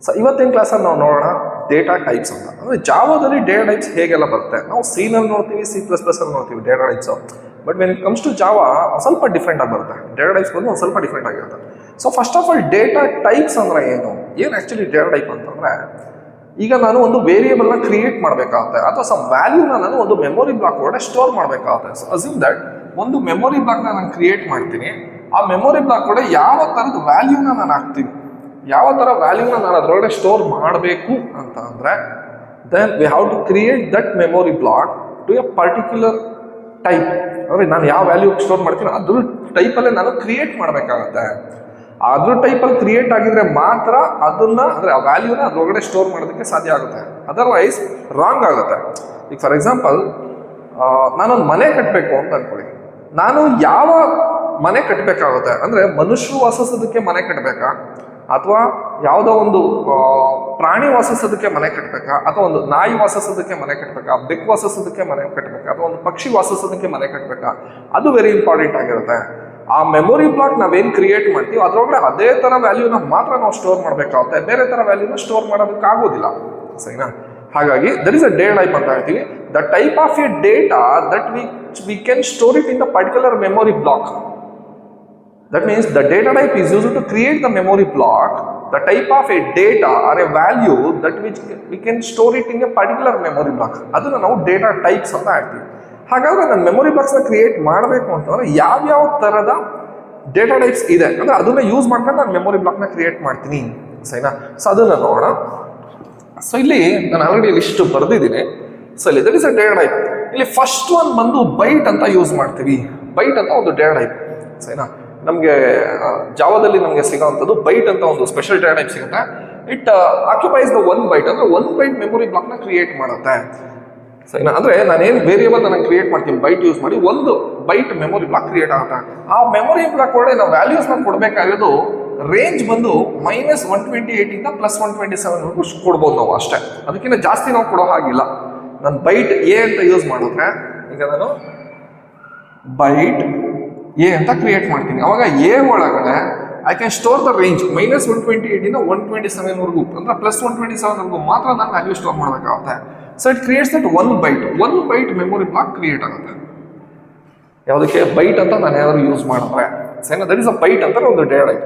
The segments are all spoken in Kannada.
ಸೊ ಇವತ್ತಿನ ಕ್ಲಾಸಲ್ಲಿ ನಾವು ನೋಡೋಣ ಡೇಟಾ ಟೈಪ್ಸ್ ಅಂತ. ಅಂದರೆ ಜಾವಾದಲ್ಲಿ ಡೇಟಾ ಟೈಪ್ಸ್ ಹೇಗೆಲ್ಲ ಬರುತ್ತೆ. ನಾವು ಸಿನಲ್ಲಿ ನೋಡ್ತೀವಿ, C++ ನೋಡ್ತೀವಿ data types. But when it comes to Java ಸ್ವಲ್ಪ ಡಿಫ್ರೆಂಟ್ ಆಗಿ ಬರುತ್ತೆ. ಡೇಟಾ ಟೈಪ್ಸ್ ಬಂದು ಒಂದು ಸ್ವಲ್ಪ ಡಿಫ್ರೆಂಟ್ ಆಗಿರುತ್ತೆ. So first of all data types ಅಂದರೆ ಏನು ಆ್ಯಕ್ಚುಲಿ ಡೇಟಾ ಟೈಪ್ ಅಂತಂದರೆ, ಈಗ ನಾನು ಒಂದು ವೇರಿಯೇಬಲ್ನ ಕ್ರಿಯೇಟ್ ಮಾಡಬೇಕಾಗುತ್ತೆ ಅಥವಾ ಸಮ್ ವ್ಯಾಲ್ಯೂನ ನಾನು ಒಂದು ಮೆಮೊರಿ ಬ್ಲಾಕ್ ಒಳಗಡೆ ಸ್ಟೋರ್ ಮಾಡಬೇಕಾಗುತ್ತೆ. ಸೊ ಅಸ್ಯೂಮ್ ದಟ್ ಒಂದು ಮೆಮೊರಿ ಬ್ಲಾಕ್ನ ನಾನು ಕ್ರಿಯೇಟ್ ಮಾಡ್ತೀನಿ. ಆ ಮೆಮೊರಿ ಬ್ಲಾಕ್ ಒಳಗಡೆ ಯಾವ ಥರದ ವ್ಯಾಲ್ಯೂನ ನಾನು ಹಾಕ್ತೀನಿ, ಯಾವ ಥರ ವ್ಯಾಲ್ಯೂನ ನಾನು ಅದರೊಳಗಡೆ ಸ್ಟೋರ್ ಮಾಡಬೇಕು ಅಂತ ಅಂದರೆ, then we have to create that memory block to a particular type. ಅಂದರೆ ನಾನು ಯಾವ ವ್ಯಾಲ್ಯೂ ಸ್ಟೋರ್ ಮಾಡ್ತೀನಿ ಅದ್ರ ಟೈಪಲ್ಲೇ ನಾನು ಕ್ರಿಯೇಟ್ ಮಾಡಬೇಕಾಗತ್ತೆ. ಅದ್ರ ಟೈಪಲ್ಲಿ ಕ್ರಿಯೇಟ್ ಆಗಿದ್ರೆ ಮಾತ್ರ ಅದನ್ನ, ಅಂದರೆ ಆ ವ್ಯಾಲ್ಯೂನ ಅದ್ರೊಳಗಡೆ ಸ್ಟೋರ್ ಮಾಡೋದಕ್ಕೆ ಸಾಧ್ಯ ಆಗುತ್ತೆ. ಅದರ್ವೈಸ್ ರಾಂಗ್ ಆಗುತ್ತೆ. ಈಗ ಫಾರ್ ಎಕ್ಸಾಂಪಲ್, ನಾನೊಂದು ಮನೆ ಕಟ್ಟಬೇಕು ಅಂತ ಅನ್ಕೊಳ್ಳಿ. ನಾನು ಯಾವ ಮನೆ ಕಟ್ಟಬೇಕಾಗುತ್ತೆ ಅಂದರೆ, ಮನುಷ್ಯರು ವಾಸಿಸೋದಕ್ಕೆ ಮನೆ ಕಟ್ಟಬೇಕಾ, ಅಥವಾ ಯಾವುದೋ ಒಂದು ಪ್ರಾಣಿ ವಾಸಿಸೋದಕ್ಕೆ ಮನೆ ಕಟ್ಟಬೇಕಾ, ಅಥವಾ ಒಂದು ನಾಯಿ ವಾಸಿಸೋದಕ್ಕೆ ಮನೆ ಕಟ್ಟಬೇಕಾ, ಬೆಕ್ಕು ವಾಸಿಸೋದಕ್ಕೆ ಮನೆ ಕಟ್ಟಬೇಕಾ, ಅಥವಾ ಒಂದು ಪಕ್ಷಿ ವಾಸಿಸೋದಕ್ಕೆ ಮನೆ ಕಟ್ಟಬೇಕಾ, ಅದು ವೆರಿ ಇಂಪಾರ್ಟೆಂಟ್ ಆಗಿರುತ್ತೆ. ಆ ಮೆಮೊರಿ ಬ್ಲಾಕ್ ನಾವೇನು ಕ್ರಿಯೇಟ್ ಮಾಡ್ತೀವಿ ಅದರೊಳಗಡೆ ಅದೇ ಥರ ವ್ಯಾಲ್ಯೂನ ಮಾತ್ರ ನಾವು ಸ್ಟೋರ್ ಮಾಡಬೇಕಾಗುತ್ತೆ, ಬೇರೆ ಥರ ವ್ಯಾಲ್ಯೂನ ಸ್ಟೋರ್ ಮಾಡೋದಕ್ಕಾಗೋದಿಲ್ಲ. ಸರಿನಾ? ಹಾಗಾಗಿ that is a data type ಅಂತ ಹೇಳ್ತೀವಿ. The type of a data that we can store it in the particular memory block. That means the data type is used to create the memory block, the type of a data or a value that which we can store it in a particular memory block. ಅದನ್ನು ನಾವು ಡೇಟಾ ಟೈಪ್ಸ್ ಅಂತ ಹೇಳ್ತೀವಿ. ಹಾಗಾದ್ರೆ ನಾನು ಮೆಮೊರಿ ಬಾಕ್ಸ್ನ ಕ್ರಿಯೇಟ್ ಮಾಡಬೇಕು ಅಂತಂದ್ರೆ ಯಾವ್ಯಾವ ಥರದ ಡೇಟಾ ಟೈಪ್ಸ್ ಇದೆ ಅಂದರೆ ಅದನ್ನ ಯೂಸ್ ಮಾಡ್ಕೊಂಡು ನಾನು ಮೆಮೊರಿ ಬ್ಲಾಕ್ನ ಕ್ರಿಯೇಟ್ ಮಾಡ್ತೀನಿ. ಸರಿನಾ? ಸೊ ಅದನ್ನು ನೋಡೋಣ. ಸೊ ಇಲ್ಲಿ ನಾನು ಆಲ್ರೆಡಿ ಲಿಸ್ಟ್ ಬರೆದಿದ್ದೀನಿ. ಸೊ ಇಲ್ಲಿ that is a data type. ಇಲ್ಲಿ ಫಸ್ಟ್ ಒನ್ ಬಂದು ಬೈಟ್ ಅಂತ ಯೂಸ್ ಮಾಡ್ತೀವಿ. ಬೈಟ್ ಅಂತ ಒಂದು ಡೇಟಾ ಟೈಪ್. ಸರಿನಾ? ನಮಗೆ ಜಾವಾದಲ್ಲಿ ನಮಗೆ ಸಿಗೋವಂಥದ್ದು ಬೈಟ್ ಅಂತ ಒಂದು ಸ್ಪೆಷಲ್ ಡೇಟಾ ಟೈಪ್ ಸಿಗುತ್ತೆ. ಇಟ್ ಆಕ್ಯುಪೈಸ್ ದ 1 ಬೈಟ್, ಅಂದರೆ 1 ಬೈಟ್ ಮೆಮೊರಿ ಬ್ಲಾಕ್ನ ಕ್ರಿಯೇಟ್ ಮಾಡುತ್ತೆ. ಸರಿನಾ? ಅಂದರೆ ನಾನೇನು ವೇರಿಯೇಬಲ್ ನಾನು ಕ್ರಿಯೇಟ್ ಮಾಡ್ತೀನಿ ಬೈಟ್ ಯೂಸ್ ಮಾಡಿ, 1 ಬೈಟ್ ಮೆಮೊರಿ ಬ್ಲಾಕ್ ಕ್ರಿಯೇಟ್ ಆಗುತ್ತೆ. ಆ ಮೆಮೊರಿ ಬ್ಲಾಕ್ ಒಳಗಡೆ ನಾವು ವ್ಯಾಲ್ಯೂಸ್ನ ಕೊಡಬೇಕಾಗಿರೋದು ರೇಂಜ್ ಬಂದು -128 ಇಂದ +127 ಕೊಡ್ಬೋದು ನಾವು ಅಷ್ಟೇ. ಅದಕ್ಕಿಂತ ಜಾಸ್ತಿ ನಾವು ಕೊಡೋ ಹಾಗಿಲ್ಲ. ನಾನು ಬೈಟ್ ಎ ಅಂತ ಯೂಸ್ ಮಾಡಿದ್ರೆ, ಈಗ ನಾನು ಬೈಟ್ ಎ ಅಂತ ಕ್ರಿಯೇಟ್ ಮಾಡ್ತೀನಿ. ಅವಾಗ ಎ ಒಳಗಡೆ I can store the range -128 ಇಂದ 127 ಅಂದ್ರೆ +127 ಮಾತ್ರ ನಾನು ವ್ಯಾಲ್ಯೂ ಸ್ಟೋರ್ ಮಾಡಬೇಕಾಗುತ್ತೆ. So it creates that 1 byte memory block create ಆಗುತ್ತೆ. ಯಾವುದಕ್ಕೆ? ಬೈಟ್ ಅಂತ ನಾನು ಯಾರು ಯೂಸ್ ಮಾಡಿದ್ರೆ. ಸರಿನಾ? ದಟ್ ಇಸ್ ಅ ಬೈಟ್ ಅಂತ ಒಂದು ಡೇಟಾ ಟೈಪ್.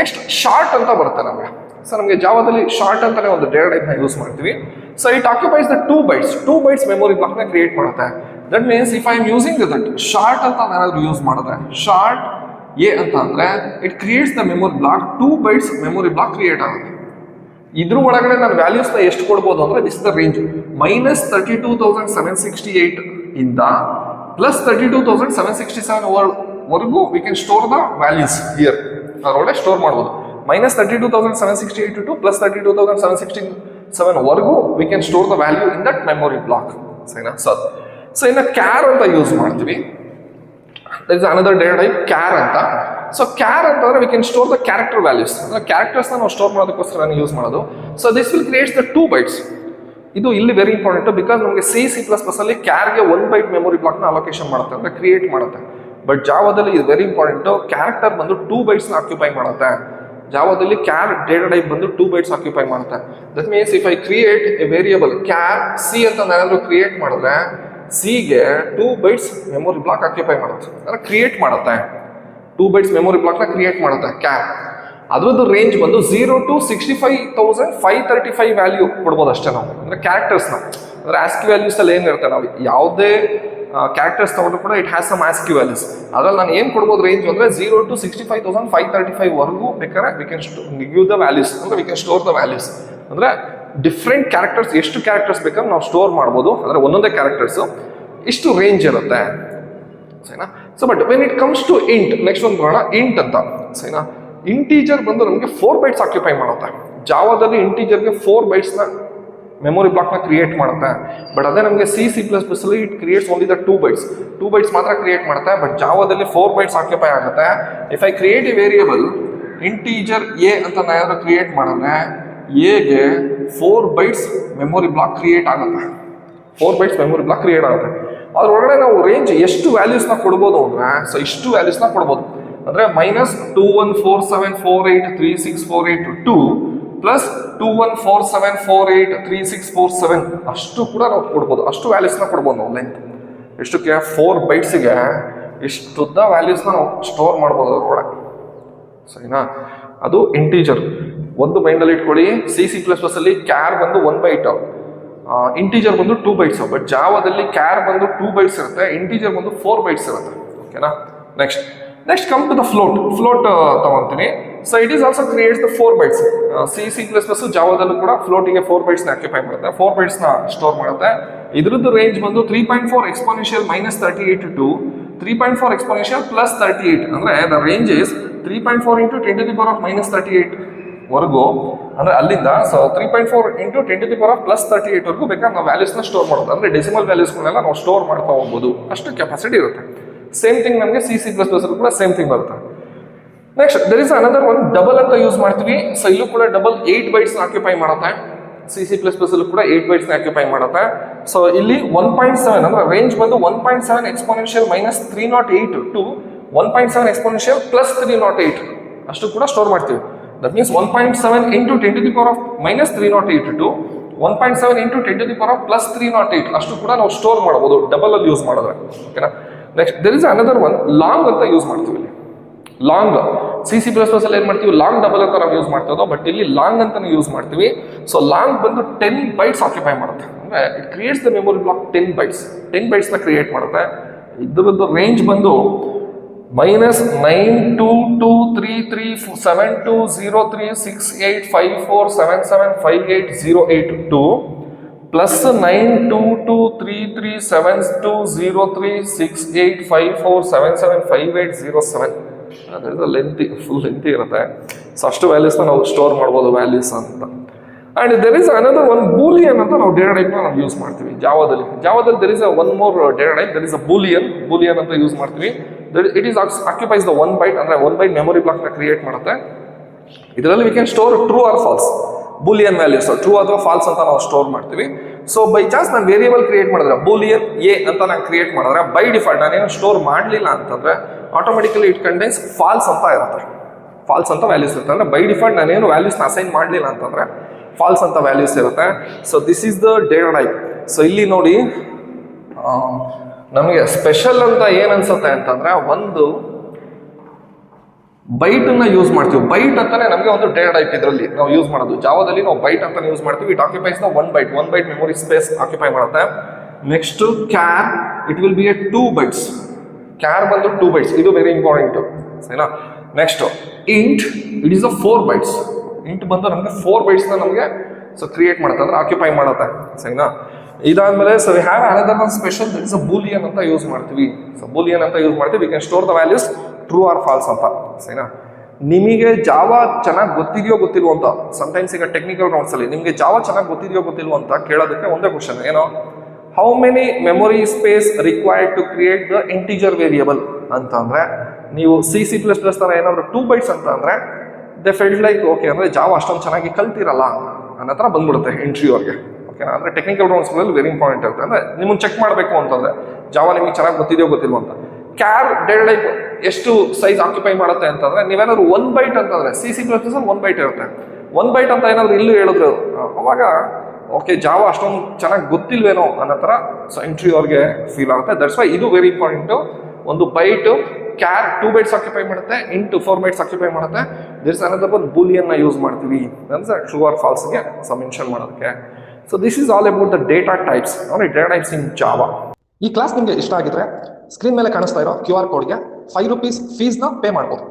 ನೆಕ್ಸ್ಟ್ ಶಾರ್ಟ್ ಅಂತ ಬರುತ್ತೆ ನಮಗೆ. ಸೊ ನಮಗೆ ಜಾವಾದಲ್ಲಿ ಶಾರ್ಟ್ ಅಂತಾನೆ ಒಂದು ಡೇಟಾ ಟೈಪ್ನ ಯೂಸ್ ಮಾಡ್ತೀವಿ. So it occupies the 2 bytes memory ಬ್ಲಾಕ್ನ ಕ್ರಿಯೇಟ್ ಮಾಡುತ್ತೆ. That means if I am using that short ಅಂತ ನಾನಾದ್ರೂ ಯೂಸ್ ಮಾಡಿದ್ರೆ, ಶಾರ್ಟ್ ಎ ಅಂತ ಅಂದರೆ it creates the memory block 2 bytes memory block create ಆಗುತ್ತೆ. ಇದ್ರ ಒಳಗಡೆ ನಾನು ವ್ಯಾಲ್ಯೂಸ್ನ ಎಷ್ಟು ಕೊಡ್ಬೋದು ಅಂದರೆ, ದಿಸ್ ದ ರೇಂಜ್ -32,768 ಇಂದ +32,767 ವರೆಗೂ we can store the values here. ಅದರೊಳಗಡೆ ಸ್ಟೋರ್ ಮಾಡ್ಬೋದು. -32,768 ಟು +32,767 ವರೆಗೂ we can store the value in that memory block. ಸರಿನಾ? ಸೊ ಇನ್ನು ಕ್ಯಾರ್ ಅಂತ ಯೂಸ್ ಮಾಡ್ತೀವಿ. That is another data type, char ಅಂತ. ಸೊ ಕ್ಯಾರ್ ಅಂತಂದ್ರೆ we can store the character values. ಅಂದರೆ ಕ್ಯಾರೆಕ್ಟರ್ಸ್ನ ನಾವು ಸ್ಟೋರ್ ಮಾಡೋದಕ್ಕೋಸ್ಕರ ಯೂಸ್ ಮಾಡೋದು. So this will creates the 2 bytes. ಇದು ಇಲ್ಲಿ ವೆರಿ ಇಂಪಾರ್ಟೆಂಟ್, ಬಿಕಾಸ್ ನಮಗೆ C++ ಅಲ್ಲಿ ಕ್ಯಾರ್ಗೆ 1 ಬೈಟ್ ಮೆಮೊರಿ ಬ್ಲಾಕ್ನ ಅಲೋಕೇಶನ್ ಮಾಡುತ್ತೆ, ಅಂದರೆ ಕ್ರಿಯೇಟ್ ಮಾಡುತ್ತೆ. ಬಟ್ ಜಾವಾದಲ್ಲಿ ಇದು ವೆರಿ ಇಂಪಾರ್ಟೆಂಟು, ಕ್ಯಾರೆಕ್ಟರ್ ಬಂದು 2 ಬೈಟ್ಸ್ನ ಆಕ್ಯುಪೈ ಮಾಡುತ್ತೆ. ಜಾವಾದಲ್ಲಿ ಕ್ಯಾರ್ ಡೇಟಾ ಟೈಪ್ ಬಂದು 2 ಬೈಟ್ಸ್ ಆಕ್ಯುಪೈ ಮಾಡುತ್ತೆ. That means if I create a variable char c ಅಂತ ನಾನಾದರೂ ಕ್ರಿಯೇಟ್ ಮಾಡಿದ್ರೆ, ಸಿಗೆ 2 ಬೈಟ್ಸ್ ಮೆಮೊರಿ ಬ್ಲಾಕ್ ಆಕ್ಯುಪೈ ಮಾಡುತ್ತೆ, ಅಂದರೆ ಕ್ರಿಯೇಟ್ ಮಾಡುತ್ತೆ. 2 ಬೈಟ್ಸ್ ಮೆಮೊರಿ ಬ್ಲಾಕ್ನ ಕ್ರಿಯೇಟ್ ಮಾಡುತ್ತೆ ಕ್ಯಾರ್. ಅದ್ರದ್ದು ರೇಂಜ್ ಬಂದು 0 to 65,535 ವ್ಯಾಲ್ಯೂ ಕೊಡ್ಬೋದು ಅಷ್ಟೇ ನಾವು. ಅಂದರೆ ಕ್ಯಾರೆಕ್ಟರ್ಸ್ನ, ಅಂದರೆ ಆಸ್ಕಿ ವ್ಯಾಲ್ಯೂಸಲ್ಲಿ ಏನಿರುತ್ತೆ, ನಾವು ಯಾವುದೇ ಕ್ಯಾರೆಕ್ಟರ್ಸ್ ತಗೊಂಡು ಕೂಡ it has some ASCII values. ಅದ್ರಲ್ಲಿ ನಾನು ಏನು ಕೊಡ್ಬೋದು ರೇಂಜ್ ಅಂದರೆ 0 to 65,535 ವರೆಗೂ ಬೇಕಾದ್ರೆ we can give the values, ಅಂದರೆ we can store the values. ಅಂದರೆ ಡಿಫ್ರೆಂಟ್ ಕ್ಯಾರೆಕ್ಟರ್ಸ್, ಎಷ್ಟು ಕ್ಯಾರೆಕ್ಟರ್ಸ್ ಬೇಕಾದ್ರೆ ನಾವು ಸ್ಟೋರ್ ಮಾಡ್ಬೋದು. ಅಂದರೆ ಒಂದೊಂದೇ ಕ್ಯಾರೆಕ್ಟರ್ಸು ಇಷ್ಟು ರೇಂಜ್ ಇರುತ್ತೆ. ಸರಿನಾ? So but when it comes to int, next ಒಂದು ಬರೋಣ ಇಂಟ್ ಅಂತ. ಸರಿನಾ? ಇಂಟೀಜರ್ ಬಂದು ನಮಗೆ 4 ಬೈಟ್ಸ್ ಆಕ್ಯುಪೈ ಮಾಡುತ್ತೆ. ಜಾವಾದಲ್ಲಿ ಇಂಟೀಜರ್ಗೆ 4 ಬೈಟ್ಸ್ನ ಮೆಮೊರಿ ಬ್ಲಾಕ್ನ ಕ್ರಿಯೇಟ್ ಮಾಡುತ್ತೆ. ಬಟ್ ಅದೇ ನಮಗೆ C++ ಅಲ್ಲಿ it creates only the 2 bites ಮಾತ್ರ ಕ್ರಿಯೇಟ್ ಮಾಡುತ್ತೆ. ಬಟ್ ಜಾವಾದಲ್ಲಿ 4 ಬೈಟ್ಸ್ ಆಕ್ಯುಪೈ ಆಗುತ್ತೆ. If I create a variable integer A ಅಂತ ನಾನು ಯಾರು ಕ್ರಿಯೇಟ್ ಮಾಡಿದ್ರೆ, ಎಗೆ 4 ಬೈಟ್ಸ್ ಮೆಮೊರಿ ಬ್ಲಾಕ್ ಕ್ರಿಯೇಟ್ ಆಗುತ್ತೆ. 4 ಬೈಟ್ಸ್ ಮೆಮೊರಿ ಬ್ಲಾಕ್ ಕ್ರಿಯೇಟ್ ಆಗುತ್ತೆ. ಅದರೊಳಗಡೆ ನಾವು ರೇಂಜ್ ಎಷ್ಟು ವ್ಯಾಲ್ಯೂಸ್ನ ಕೊಡ್ಬೋದು ಅಂದರೆ, ಸೊ ಇಷ್ಟು ವ್ಯಾಲ್ಯೂಸ್ನ ಕೊಡ್ಬೋದು. ಅಂದರೆ -2147483648 to ಪ್ಲಸ್ 2147483647 ಅಷ್ಟು ಕೂಡ ನಾವು ಕೊಡ್ಬೋದು, ಅಷ್ಟು ವ್ಯಾಲ್ಯೂಸ್ನ ಕೊಡ್ಬೋದು ನಾವು ಲೆಂತ್. ಎಷ್ಟಕ್ಕೆ 4 ಬೈಟ್ಸಿಗೆ ಇಷ್ಟುದ್ದ ವ್ಯಾಲ್ಯೂಸ್ನ ನಾವು ಸ್ಟೋರ್ ಮಾಡ್ಬೋದು ಅದು ಕೂಡ, ಸರಿನಾ. ಅದು ಇಂಟೀಜರ್. ಒಂದು ಮೈಂಡಲ್ಲಿ ಇಟ್ಕೊಳ್ಳಿ, C++ ಅಲ್ಲಿ ಕ್ಯಾರ್ ಬಂದು 1 ಬೈಟ್, ಇಂಟೀಜರ್ ಬಂದು 2 ಬೈಟ್ಸ್. ಬಟ್ ಜಾವಾದಲ್ಲಿ ಕ್ಯಾರ್ ಬಂದು 2 ಬೈಟ್ಸ್ ಇರುತ್ತೆ, ಇಂಟೀಜರ್ ಬಂದು 4 ಬೈಟ್ಸ್ ಇರುತ್ತೆ. ಓಕೆನಾ. Next come to the float ತಗೊಂತೀನಿ. So it is also creates the 4 bytes. C++ ಜಾವಾದಲ್ಲೂ ಕೂಡ ಫ್ಲೋಟಿಗೆ 4 ಬೈಟ್ಸ್ನ ಆಕ್ಯುಪೈ ಮಾಡುತ್ತೆ, 4 ಬೈಟ್ಸ್ನ ಸ್ಟೋರ್ ಮಾಡುತ್ತೆ. ಇದ್ರದ್ದು ರೇಂಜ್ ಬಂದು 3.4 ಎಕ್ಸ್ಪೋನೆನ್ಷಿಯಲ್ -38 ಟು 3.4 ಎಕ್ಸ್ಪೋನೆನ್ಷಿಯಲ್ +38. ಅಂದರೆ ದ ರೇಂಜ್ ಇಸ್ 3.4 × 10⁻−38 ವರೆಗೂ, ಅಂದರೆ ಅಲ್ಲಿಂದ ಸೊ 3.4 × 10⁻+38 ವರೆಗೂ ಬೇಕಾದ್ರೆ ನಾವು ವ್ಯಾಲ್ಯೂಸ್ನ ಸ್ಟೋರ್ ಮಾಡೋದು. ಅಂದರೆ ಡೆಸಿಮಲ್ ವ್ಯಾಲ್ಯೂಸ್ಗಳನ್ನೆಲ್ಲ ನಾವು ಸ್ಟೋರ್ ಮಾಡ್ತಾ ಹೋಗ್ಬೋದು, ಅಷ್ಟು ಕೆಪಾಸಿಟಿ ಇರುತ್ತೆ. ಸೇಮ್ ಥಿಂಗ್ ನಮಗೆ C++ ಕೂಡ ಸೇಮ್ ಥಿಂಗ್ ಬರುತ್ತೆ. Next there is another one double ಅಂತ ಯೂಸ್ ಮಾಡ್ತೀವಿ. ಸೊ ಇಲ್ಲೂ ಕೂಡ ಡಬಲ್ 8 ಬೈಟ್ಸ್ನ ಆಕ್ಯುಪೈ ಮಾಡುತ್ತೆ. C++ ಕೂಡ 8 ಬೈಟ್ಸ್ನ ಆಕ್ಯುಪೈ ಮಾಡುತ್ತೆ. ಸೊ ಇಲ್ಲಿ 1.7 ಅಂದರೆ ರೇಂಜ್ ಬಂದು 1.7 ಎಕ್ಸ್ಪೋನೆನ್ಷಿಯಲ್ -308 ಟು 1.7 ಎಕ್ಸ್ಪೋನೆನ್ಷಿಯಲ್ +308 ಅಷ್ಟು ಕೂಡ ಸ್ಟೋರ್ ಮಾಡ್ತೀವಿ. ದಟ್ ಮೀನ್ಸ್ 1.7 × 10⁻−308 ಟು 1.7 × 10⁻+308 ಅಷ್ಟು ಕೂಡ ನಾವು ಸ್ಟೋರ್ ಮಾಡ್ಬೋದು ಡಬಲ್ ಅಲ್ಲಿ ಯೂಸ್ ಮಾಡಿದ್ರೆ. ಓಕೆನಾ. Next there is another one long ಅಂತ ಯೂಸ್ ಮಾಡ್ತೀವಿ. ಇಲ್ಲಿ ಲಾಂಗ್ C++ ಅಲ್ಲಿ ಏನು ಮಾಡ್ತೀವಿ, ಲಾಂಗ್ ಡಬಲ್ ಅಂತ ನಾವು ಯೂಸ್ ಮಾಡ್ತೀವಿ, ಬಟ್ ಇಲ್ಲಿ ಲಾಂಗ್ ಅಂತಾನೆ ಯೂಸ್ ಮಾಡ್ತೀವಿ. ಸೊ ಲಾಂಗ್ ಬಂದು 10 ಬೈಟ್ಸ್ ಆಕ್ಯುಪೈ ಮಾಡುತ್ತೆ. ಅಂದರೆ it creates the memory block 10 bytes, 10 ಬೈಟ್ಸ್ನ ಕ್ರಿಯೇಟ್ ಮಾಡುತ್ತೆ. ಇದ್ರದ್ದು ರೇಂಜ್ ಬಂದು -9223372036854775808 ಟು +9223370368547750807. ಫುಲ್ ಲೆಂತಿ ಇರುತ್ತೆ. ಸೊ ಅಷ್ಟು ವ್ಯಾಲ್ಯೂಸ್ನ ನಾವು ಸ್ಟೋರ್ ಮಾಡ್ಬೋದು ವ್ಯಾಲ್ಯೂಸ್ ಅಂತ. And there is another one boolean ಅಂತ ನಾವು ಡೇಟಾ ಟೈಪ್ನ ನಾವು ಯೂಸ್ ಮಾಡ್ತೀವಿ ಜಾವಾದಲ್ಲಿ. There is one more data type, there is a boolean ಅಂತ ಯೂಸ್ ಮಾಡ್ತೀವಿ. It is occupies the 1 byte, ಅಂದರೆ 1 ಬೈಟ್ ಮೆಮೊರಿ ಬ್ಲಾಕ್ನ ಕ್ರಿಯೇಟ್ ಮಾಡುತ್ತೆ. ಇದರಲ್ಲಿ V can store true or false, Boolean values true ಅಥವಾ ಫಾಲ್ಸ್ ಅಂತ ನಾವು ಸ್ಟೋರ್ ಮಾಡ್ತೀವಿ. ಸೊ ಬೈ ಚಾನ್ಸ್ ನಾನು ವೇರಿಯೇಬಲ್ ಕ್ರಿಯೇಟ್ ಮಾಡಿದ್ರೆ ಬೂಲಿಯನ್ ಎ ಅಂತ ನಾನು ಕ್ರಿಯೇಟ್ ಮಾಡಿದ್ರೆ ಬೈ ಡಿಫಾಲ್ಟ್ ನಾನೇನು ಸ್ಟೋರ್ ಮಾಡಲಿಲ್ಲ ಅಂತಂದ್ರೆ ಆಟೋಮೆಟಿಕಲಿ ಇಟ್ ಕಂಟೈನ್ಸ್ ಫಾಲ್ಸ್ ಅಂತ ಇರುತ್ತೆ, ಫಾಲ್ಸ್ ಅಂತ ವ್ಯಾಲ್ಯೂಸ್ ಇರುತ್ತೆ. ಅಂದರೆ ಬೈ ಡಿಫಾಲ್ಟ್ ನಾನೇನು ವ್ಯಾಲ್ಯೂಸ್ನ ಅಸೈನ್ ಮಾಡಲಿಲ್ಲ ಅಂತಂದ್ರೆ ಫಾಲ್ಸ್ ಅಂತ ವ್ಯಾಲ್ಯೂಸ್ ಇರುತ್ತೆ. So this is the data type. So ಇಲ್ಲಿ ನೋಡಿ ನಮಗೆ ಸ್ಪೆಷಲ್ ಅಂತ ಏನು ಅನ್ಸುತ್ತೆ ಅಂತಂದ್ರೆ ಒಂದು ಬೈಟನ್ನು ಯೂಸ್ ಮಾಡ್ತೀವಿ. ಬೈಟ್ ಅಂತಾನೆ ನಮಗೆ ಒಂದು ಡೇಟಾ ಟೈಪ್ ಇದರಲ್ಲಿ ನಾವು ಯೂಸ್ ಮಾಡೋದು. ಜಾವಾದಲ್ಲಿ ನಾವು ಬೈಟ್ ಅಂತ ಯೂಸ್ ಮಾಡ್ತೀವಿ. It occupies the 1 byte memory space occupy ಮಾಡುತ್ತೆ. Next char, it will be a 2 bytes. Char ಬಂದು 2 ಬೈಟ್ಸ್, ಇದು ವೆರಿ ಇಂಪಾರ್ಟೆಂಟ್, ಸರಿನಾ. Next int, it is a 4 bytes. Int ಬಂದು ನಮಗೆ 4 ಬೈಟ್ಸ್ನ ನಮಗೆ ಸೊ ಕ್ರಿಯೇಟ್ ಮಾಡುತ್ತೆ, ಅಂದರೆ ಆಕ್ಯುಪೈ ಮಾಡುತ್ತೆ, ಸರಿನಾ. ಇದಾದ್ಮೇಲೆ so we have another one special, that is a boolean ಅಂತ ಯೂಸ್ ಮಾಡ್ತೀವಿ. ಸೊ ಬೂಲಿಯನ್ ಅಂತ ಯೂಸ್ ಮಾಡ್ತೀವಿ. V can store the values true or false ಅಂತ, ಸರಿನಾ. ನಿಮಗೆ ಜಾವಾ ಚೆನ್ನಾಗಿ ಗೊತ್ತಿದೆಯೋ ಅಂತ ಸಮ್ಟೈಮ್ಸ್ ಈಗ ಟೆಕ್ನಿಕಲ್ ರೌಂಡ್ಸಲ್ಲಿ ನಿಮಗೆ ಜಾವಾ ಚೆನ್ನಾಗಿ ಗೊತ್ತಿದೆಯೋ ಅಂತ ಕೇಳೋದಕ್ಕೆ ಒಂದೇ ಕ್ವಶನ್, ಏನೋ how many memory space required to create the integer variable ಅಂತಂದರೆ ನೀವು C++ ಥರ ಏನಾದರೂ 2 ಬೈಟ್ಸ್ ಅಂತ ಅಂದರೆ ದೆ ಫೆಲ್ಟ್ ಲೈಕ್ ಓಕೆ, ಅಂದರೆ ಜಾವಾ ಅಷ್ಟೊಂದು ಚೆನ್ನಾಗಿ ಕಲ್ತಿರಲ್ಲ ಅನ್ನೋ ಥರ ಬಂದ್ಬಿಡುತ್ತೆ ಇಂಟರ್ವ್ಯೂವರ್ಗೆ. ಓಕೆನಾ. ಅಂದರೆ ಟೆಕ್ನಿಕಲ್ ರೌಂಡ್ಸ್ಗಳಲ್ಲಿ ವೆರಿ ಇಂಪಾರ್ಟೆಂಟ್ ಇರುತ್ತೆ. ಅಂದರೆ ನಿಮ್ಮನ್ನು ಚೆಕ್ ಮಾಡಬೇಕು ಅಂತಂದರೆ ಜಾವಾ ನಿಮಗೆ ಚೆನ್ನಾಗಿ ಗೊತ್ತಿದೆಯೋ ಅಂತ. ಕ್ಯಾರ್ ಡೇಟಾ ಟೈಪ್ ಎಷ್ಟು ಸೈಜ್ ಆಕ್ಯುಪೈ ಮಾಡುತ್ತೆ ಅಂತಂದರೆ ನೀವೇನಾದ್ರು 1 ಬೈಟ್ ಅಂತಂದರೆ C++ 1 ಬೈಟ್ ಇರುತ್ತೆ. 1 ಬೈಟ್ ಅಂತ ಏನಾದರೂ ಇಲ್ಲೂ ಹೇಳಿದ್ರು ಅವಾಗ ಓಕೆ ಜಾವಾ ಅಷ್ಟೊಂದು ಚೆನ್ನಾಗಿ ಗೊತ್ತಿಲ್ವೇನೋ ಅನ್ನೋ ಥರ ಸೊ ಇಂಟರ್ವ್ಯೂವರ್ಗೆ ಫೀಲ್ ಆಗುತ್ತೆ. ದಟ್ಸ್ ವೈ ಇದು ವೆರಿ ಇಂಪಾರ್ಟೆಂಟು. ಒಂದು ಬೈಟು ಕ್ಯಾರ್ 2 ಬೈಟ್ಸ್ ಆಕ್ಯುಪೈ ಮಾಡುತ್ತೆ, ಇಂಟು 4 ಬೈಟ್ಸ್ ಆಕ್ಯುಪೈ ಮಾಡುತ್ತೆ. ದಿಸ್ ಅನದರ್ ಒನ್ ಬೂಲಿಯನ್ನ ಯೂಸ್ ಮಾಡ್ತೀವಿ ಅಂದರೆ ಟ್ರೂ ಆರ್ ಫಾಲ್ಸ್ಗೆ ಸೊ ಮೆನ್ಷನ್ ಮಾಡೋದಕ್ಕೆ. So this is all about the data types, ಅಂದರೆ ಡೇಟಾ ಟೈಪ್ಸ್ ಇನ್ ಜಾವಾ. ಈ ಕ್ಲಾಸ್ ನಿಮಗೆ ಇಷ್ಟ ಆಗಿದ್ರೆ ಸ್ಕ್ರೀನ್ ಮೇಲೆ ಕಾಣಿಸ್ತಾ ಇರೋ QR ಕೋಡ್ಗೆ ₹5 ಫೀಸ್ನ ಪೇ ಮಾಡ್ಬೋದು.